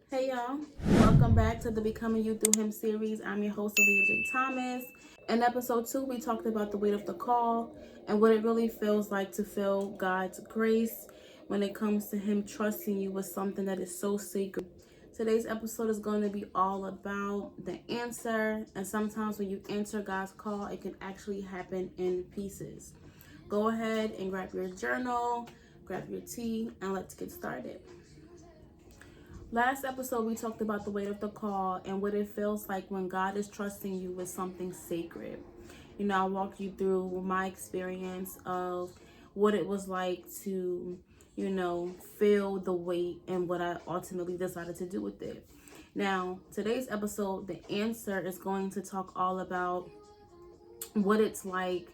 Hey y'all, welcome back to the Becoming You Through Him series. I'm your host, Aleah J. Thomas. In episode 2, we talked about the weight of the call and what it really feels like to feel God's grace when it comes to Him trusting you with something that is so sacred. Today's episode is going to be all about the answer, and sometimes when you answer God's call, it can actually happen in pieces. Go ahead and grab your journal, grab your tea, and let's get started. Last episode, we talked about the weight of the call and what it feels like when God is trusting you with something sacred. I walked you through my experience of what it was like to, feel the weight and what I ultimately decided to do with it. Now, today's episode, the answer is going to talk all about what it's like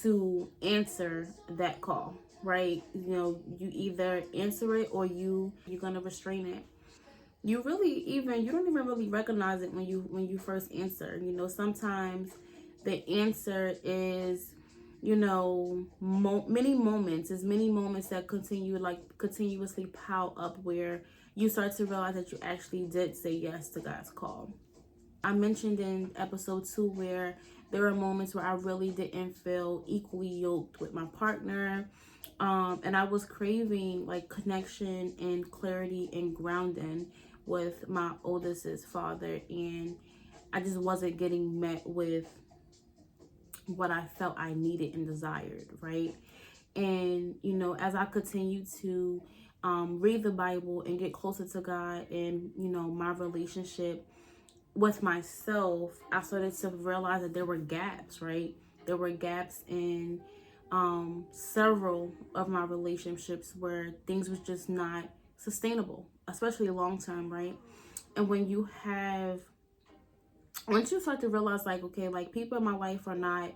to answer that call, right? You either answer it or you're going to restrain it. You don't even really recognize it when you first answer. Sometimes the answer is many moments that continuously pile up where you start to realize that you actually did say yes to God's call. I mentioned in episode 2 where there were moments where I really didn't feel equally yoked with my partner, and I was craving like connection and clarity and grounding with my oldest's father, and I just wasn't getting met with what I felt I needed and desired, right? And as I continue to read the Bible and get closer to God and my relationship with myself, I started to realize that there were gaps, right? There were gaps in several of my relationships where things was just not sustainable, especially long term, right? And once you start to realize like, okay, like people in my life are not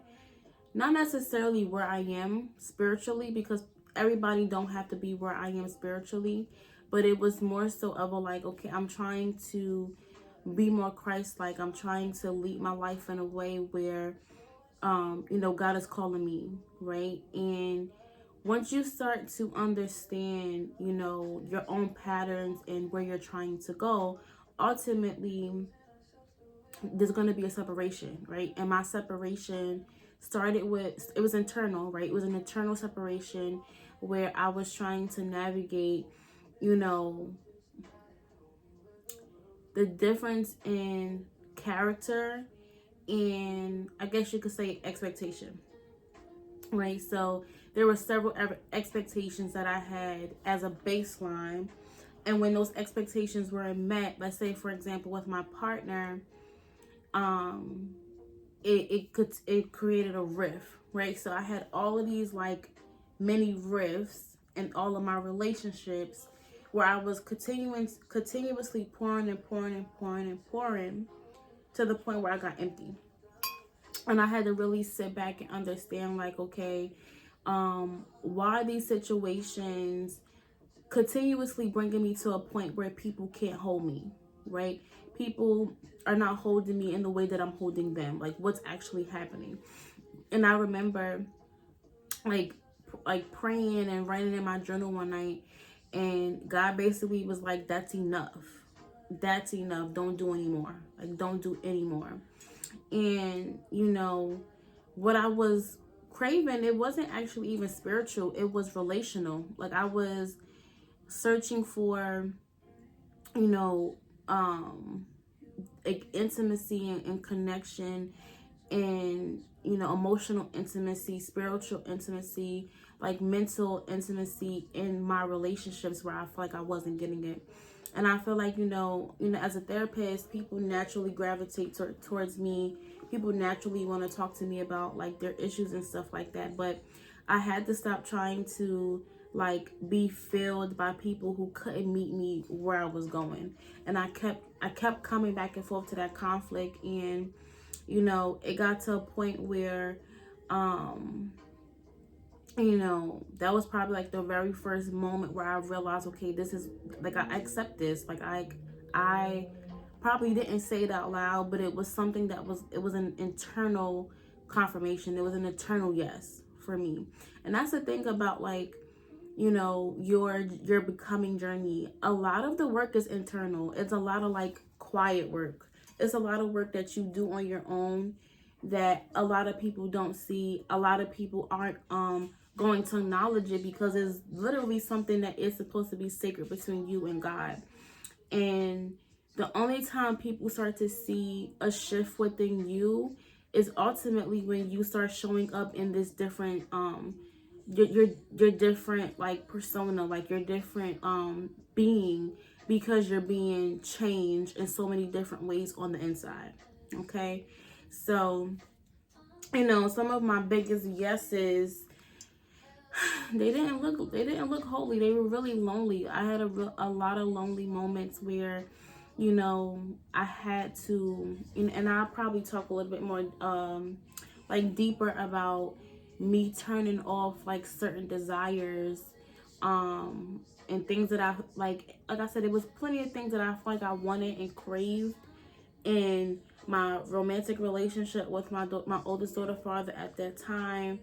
necessarily where I am spiritually, because everybody don't have to be where I am spiritually, but it was more so of a like, okay, I'm trying to be more Christ-like. I'm trying to lead my life in a way where God is calling me, right? And once you start to understand your own patterns and where you're trying to go, ultimately there's going to be a separation, right? And my separation started with, it was internal, right? It was an internal separation where I was trying to navigate the difference in character and, I guess you could say, expectation, right? So there were several expectations that I had as a baseline, and when those expectations were met, let's say for example with my partner, it created a rift, right? So I had all of these like mini rifts in all of my relationships where I was continuously pouring and pouring and pouring and pouring to the point where I got empty. And I had to really sit back and understand like, okay, why these situations continuously bringing me to a point where people can't hold me, right? People are not holding me in the way that I'm holding them. Like, what's actually happening? And I remember like praying and writing in my journal one night, and God basically was like, that's enough. That's enough. Don't do anymore. Like, don't do anymore. And what I was craving, it wasn't actually even spiritual, it was relational. Like, I was searching for like intimacy and connection and emotional intimacy, spiritual intimacy, like mental intimacy in my relationships where I feel like I wasn't getting it. And I feel like as a therapist, people naturally gravitate towards me. People naturally want to talk to me about like their issues and stuff like that. But I had to stop trying to like be filled by people who couldn't meet me where I was going. And I kept coming back and forth to that conflict, and it got to a point where that was probably like the very first moment where I realized, okay, this is like, I accept this. Like, I probably didn't say it out loud, but it was something it was an internal confirmation. It was an internal yes for me. And that's the thing about like your becoming journey. A lot of the work is internal. It's a lot of like quiet work. It's a lot of work that you do on your own that a lot of people don't see. A lot of people aren't going to acknowledge it because it's literally something that is supposed to be sacred between you and God. And the only time people start to see a shift within you is ultimately when you start showing up in this different your different like persona, like your different being, because you're being changed in so many different ways on the inside. Okay, so some of my biggest yeses, they didn't look holy. They were really lonely. I had a lot of lonely moments where I had to, and I'll probably talk a little bit more like deeper about me turning off like certain desires and things that I like I said, it was plenty of things that I felt like I wanted and craved in my romantic relationship with my oldest daughter father at that time.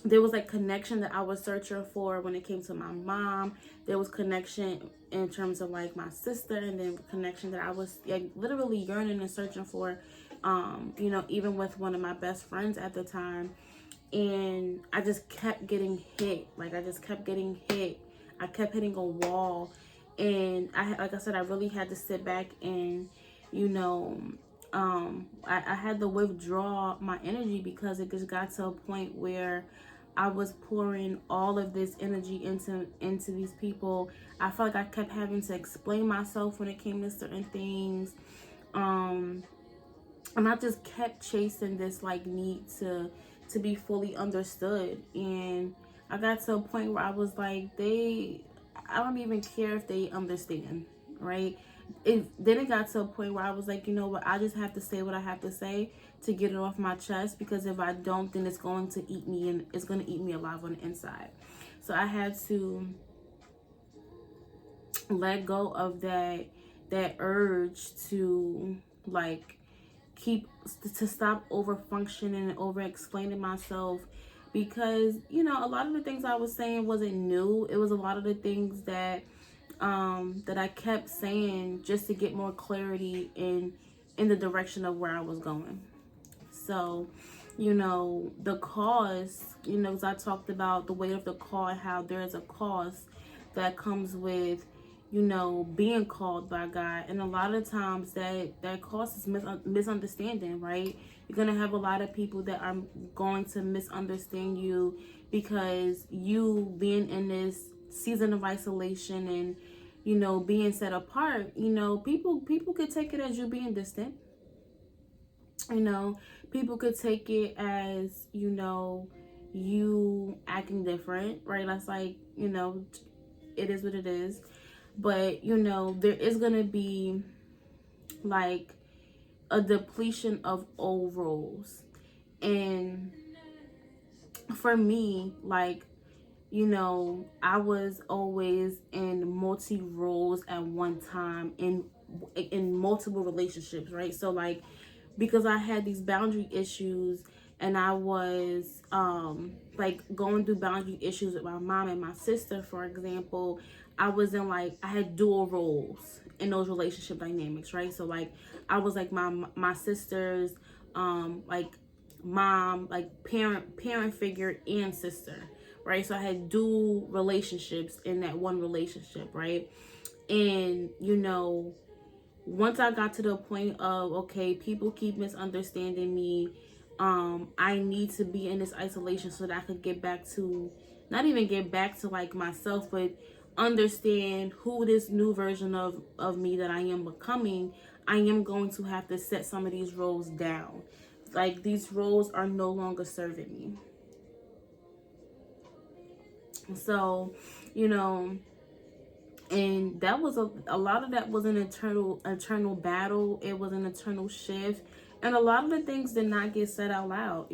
There was like connection that I was searching for when it came to my mom. There was connection in terms of like my sister, and then connection that I was like literally yearning and searching for, even with one of my best friends at the time. And I just kept getting hit. I kept hitting a wall, and like I said, I really had to sit back and, I had to withdraw my energy because it just got to a point where I was pouring all of this energy into these people. I felt like I kept having to explain myself when it came to certain things. And I just kept chasing this like need to be fully understood. And I got to a point where I was like, I don't even care if they understand, right? Then it got to a point where I was like, you know what, I just have to say what I have to say to get it off my chest, because if I don't, then it's going to eat me, and it's going to eat me alive on the inside. So I had to let go of that urge to like to stop over functioning and over explaining myself, because a lot of the things I was saying wasn't new. It was a lot of the things that I kept saying just to get more clarity in the direction of where I was going. So the cause, because I talked about the weight of the call and how there is a cause that comes with being called by God. And a lot of times that causes misunderstanding, right? You're going to have a lot of people that are going to misunderstand you because you being in this season of isolation and being set apart. People could take it as you being distant. People could take it as you acting different, right? That's like it is what it is. But there is gonna be like a depletion of old roles. And for me, like I was always in multi roles at one time in multiple relationships, right? So like, because I had these boundary issues, and I was like going through boundary issues with my mom and my sister, for example, I had dual roles in those relationship dynamics, right? So like I was like my sister's like mom, like parent figure and sister, right? So I had dual relationships in that one relationship, right? And once I got to the point of, okay, people keep misunderstanding me, I need to be in this isolation so that I could get back to, not even get back to like myself, but understand who this new version of me that I am becoming. I am going to have to set some of these roles down. Like, these roles are no longer serving me. So, and that was a lot of that was an eternal battle. It was an eternal shift, and a lot of the things did not get said out loud.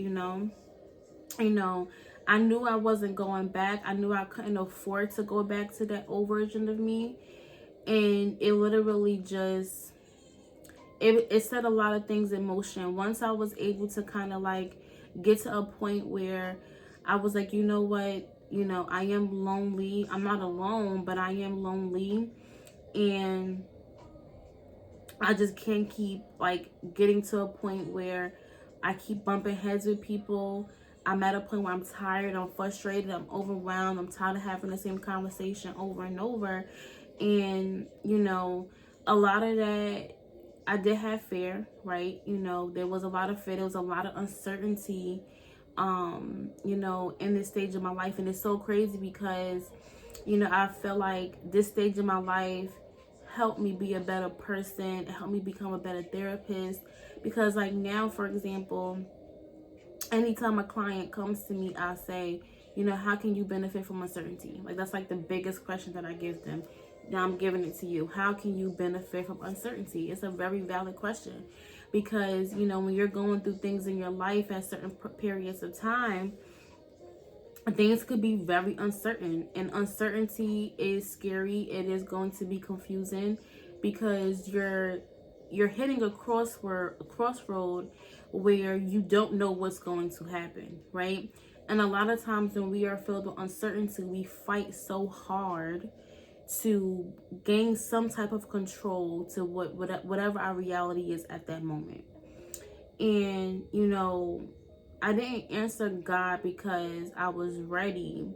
I knew I wasn't going back. I knew I couldn't afford to go back to that old version of me, and it literally just it set a lot of things in motion. Once I was able to kind of like get to a point where I was like, you know what, you know, I am lonely. I'm not alone, but I am lonely. And I just can't keep like getting to a point where I keep bumping heads with people. I'm at a point where I'm tired, I'm frustrated, I'm overwhelmed, I'm tired of having the same conversation over and over. And, you know, a lot of that, I did have fear, right? You know, there was a lot of fear, there was a lot of uncertainty, you know, in this stage of my life. And it's so crazy because, you know, I feel like this stage of my life helped me be a better person, it helped me become a better therapist. Because like now, for example, anytime a client comes to me, I say, you know, how can you benefit from uncertainty? Like that's like the biggest question that I give them. Now I'm giving it to you. How can you benefit from uncertainty? It's a very valid question because, you know, when you're going through things in your life at certain periods of time, things could be very uncertain, and uncertainty is scary. It is going to be confusing because you're hitting a crossroad where you don't know what's going to happen, right? And a lot of times when we are filled with uncertainty, we fight so hard to gain some type of control to whatever our reality is at that moment. And you know, I didn't answer God because I was ready.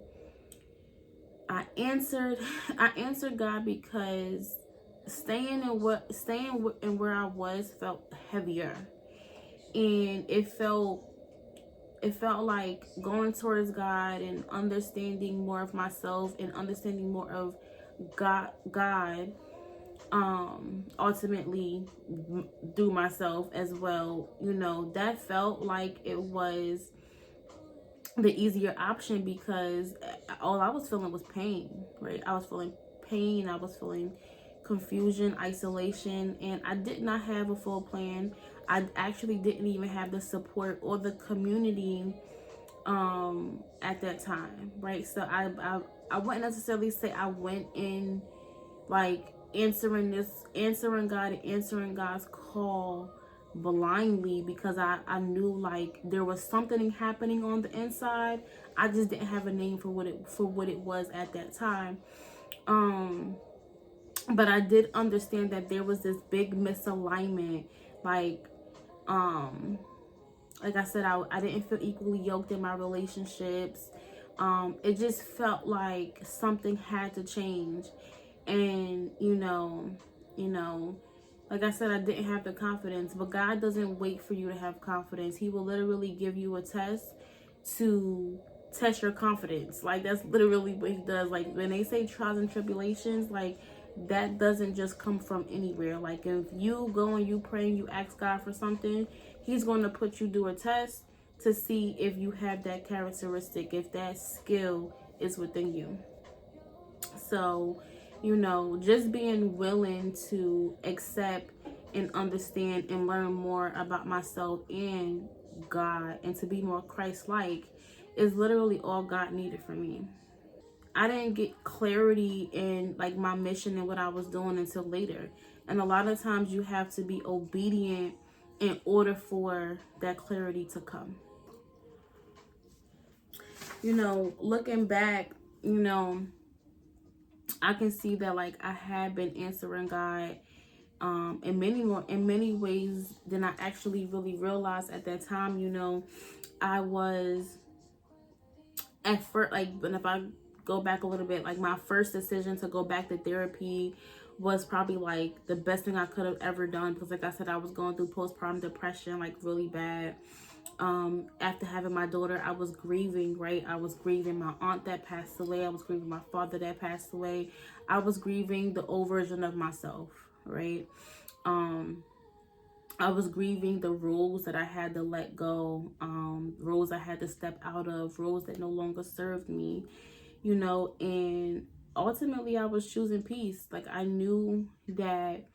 I answered I answered God because staying in where I was felt heavier. And it felt like going towards God and understanding more of myself and understanding more of God ultimately through myself as well. You know, that felt like it was the easier option because all I was feeling was pain, right? I was feeling pain, I was feeling confusion, isolation, and I did not have a full plan. I actually didn't even have the support or the community at that time, right? So I wouldn't necessarily say I went in like answering God and answering God's call blindly, because I knew like there was something happening on the inside. I just didn't have a name for what it was at that time. But I did understand that there was this big misalignment. Like um like I said, I didn't feel equally yoked in my relationships. It just felt like something had to change. And you know, like I said, I didn't have the confidence. But God doesn't wait for you to have confidence. He will literally give you a test to test your confidence. Like that's literally what he does. Like when they say trials and tribulations, like that doesn't just come from anywhere. Like if you go and you pray and you ask God for something, he's going to put you through a test to see if you have that characteristic, if that skill is within you. So, you know, just being willing to accept and understand and learn more about myself and God and to be more Christ-like is literally all God needed for me. I didn't get clarity in like my mission and what I was doing until later. And a lot of times you have to be obedient in order for that clarity to come. You know, looking back, you know, I can see that like I had been answering God in many ways than I actually really realized at that time. You know, I was at first like, but if I go back a little bit, like my first decision to go back to therapy was probably like the best thing I could have ever done, because like I said, I was going through postpartum depression like really bad. After having my daughter, I was grieving, right? I was grieving my aunt that passed away. I was grieving my father that passed away. I was grieving the old version of myself, right? I was grieving the roles that I had to let go, roles I had to step out of, roles that no longer served me, you know, and ultimately I was choosing peace. Like I knew that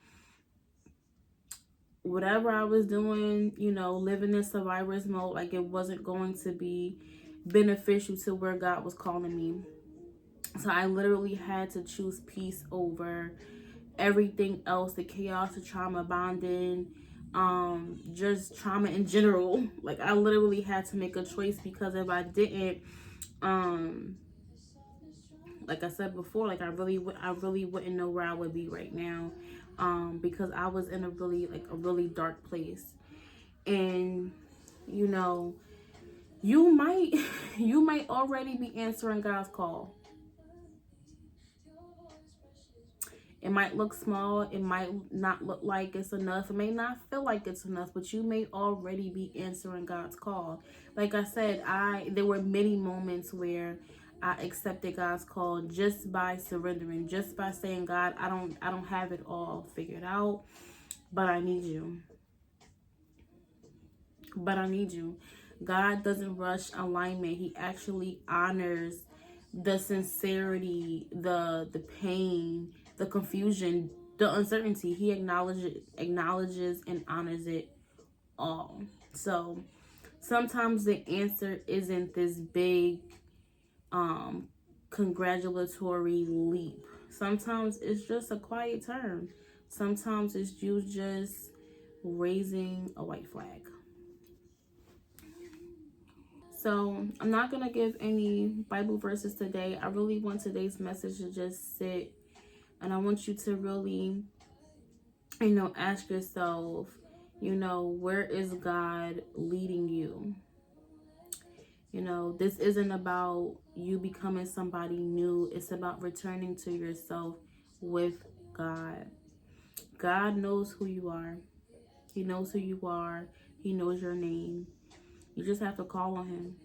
whatever I was doing, you know, living in survivor's mode, like it wasn't going to be beneficial to where God was calling me. So I literally had to choose peace over everything else, the chaos, the trauma bonding, just trauma in general. Like I literally had to make a choice, because if I didn't, like I said before, like I really wouldn't know where I would be right now, because I was in a really dark place. And you know, you might you might already be answering God's call. It might look small, it might not look like it's enough, it may not feel like it's enough, but you may already be answering God's call. Like I said, there were many moments where I accepted God's call just by surrendering, just by saying, God, I don't have it all figured out, but I need you. But I need you. God doesn't rush alignment. He actually honors the sincerity, the pain, the confusion, the uncertainty. He acknowledges and honors it all. So sometimes the answer isn't this big congratulatory leap. Sometimes it's just a quiet turn. Sometimes it's you just raising a white flag. So I'm not going to give any Bible verses today. I really want today's message to just sit, and I want you to really, ask yourself, where is God leading you? This isn't about you becoming somebody new. It's about returning to yourself with God. God knows who you are. He knows who you are. He knows your name. You just have to call on him.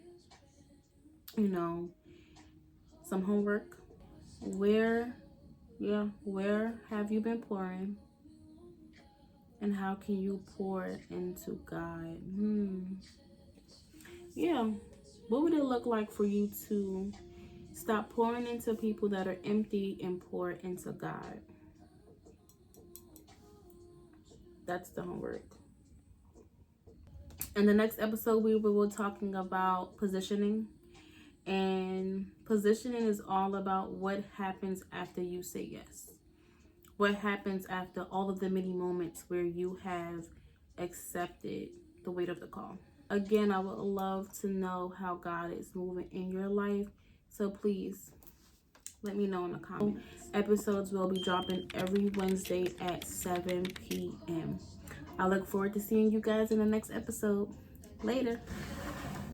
Some homework. Where have you been pouring? And how can you pour into God? Yeah. What would it look like for you to stop pouring into people that are empty and pour into God? That's the homework. In the next episode, we will be talking about positioning. And positioning is all about what happens after you say yes. What happens after all of the many moments where you have accepted the weight of the call. Again, I would love to know how God is moving in your life. So please let me know in the comments. Episodes will be dropping every Wednesday at 7 p.m. I look forward to seeing you guys in the next episode. Later.